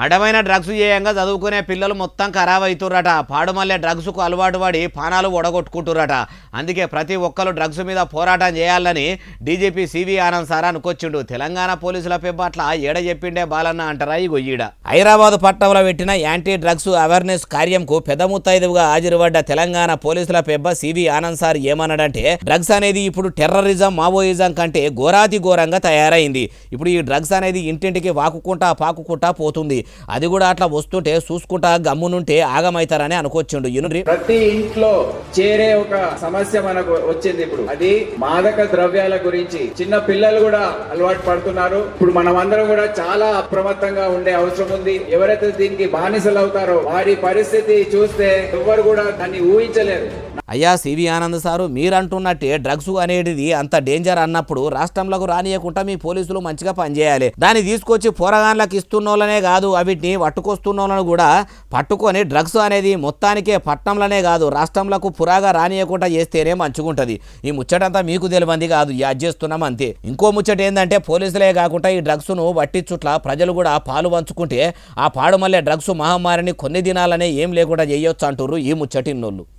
అడమైన drugs చేయంగా చదువుకునే పిల్లలు మొత్తం ఖరాబ్ అవుతుర్రట. పాడుమల్లె డ్రగ్స్కు అలవాటు పడి పానాలు ఒడగొట్టుకుంటుర్రట. అందుకే ప్రతి ఒక్కరు డ్రగ్స్ మీద పోరాటం చేయాలని డీజీపీ సివి ఆనంద్ సార్ అనుకొచ్చిండు. తెలంగాణ పోలీసుల పట్ల ఏడ చెప్పిండే బాలన్న అంటారా ఈ గొయ్యిడ. హైదరాబాద్ పట్టణంలో పెట్టిన యాంటీ డ్రగ్స్ అవేర్నెస్ కార్యంకు పెద్ద ముత్తైదువుగా హాజరుపడ్డ తెలంగాణ పోలీసుల పెబ్బ సివి ఆనంద్ సార్ ఏమన్నాడంటే, డ్రగ్స్ అనేది ఇప్పుడు టెర్రరిజం మావోయిజం కంటే ఘోరాతి ఘోరంగా తయారైంది. ఇప్పుడు ఈ డ్రగ్స్ అనేది ఇంటింటికి వాకుకుంటా పాకుకుంటా పోతుంది. అది కూడా అట్లా వస్తుంటే చూసుకుంటా గమ్మునుంటే ఆగమైతారని అనుకోవచ్చుండు. ప్రతి ఇంట్లో చేరే ఒక సమస్య మనకు వచ్చింది. ఇప్పుడు అది మాదక ద్రవ్యాల గురించి చిన్న పిల్లలు కూడా అలవాటు పడుతున్నారు. ఇప్పుడు మనం అందరం కూడా చాలా అప్రమత్తంగా ఉండే అవసరం ఉంది. ఎవరైతే దీనికి బానిసలు అవుతారో వారి పరిస్థితి చూస్తే ఎవరు కూడా దాన్ని ఊహించలేరు. అయ్యా సివి ఆనంద్ సారు, మీరంటున్నట్టే డ్రగ్స్ అనేది అంత డేంజర్ అన్నప్పుడు రాష్ట్రంలోకి రానియకుండా మీ పోలీసులు మంచిగా పనిచేయాలి. దాన్ని తీసుకొచ్చి పోరగాన్లకు ఇస్తున్నోళ్ళనే కాదు, వీటిని పట్టుకొస్తున్నోళ్ళను కూడా పట్టుకొని డ్రగ్స్ అనేది మొత్తానికే పట్టణంలోనే కాదు రాష్ట్రంలోకి పురాగా రానియకుండా చేస్తేనే మంచిగుంటది. ఈ ముచ్చటంతా మీకు తెలియంది కాదు, యాడ్ చేస్తున్నాం అంతే. ఇంకో ముచ్చట ఏంటంటే పోలీసులే కాకుండా ఈ డ్రగ్స్ను పట్టించుట్ల ప్రజలు కూడా పాలు పంచుకుంటే ఆ పాడుమల్లె డ్రగ్స్ మహమ్మారిని కొన్ని దినాలనే ఏం లేకుండా చేయొచ్చు అంటుర్రు ఈ ముచ్చటిన్నోళ్ళు.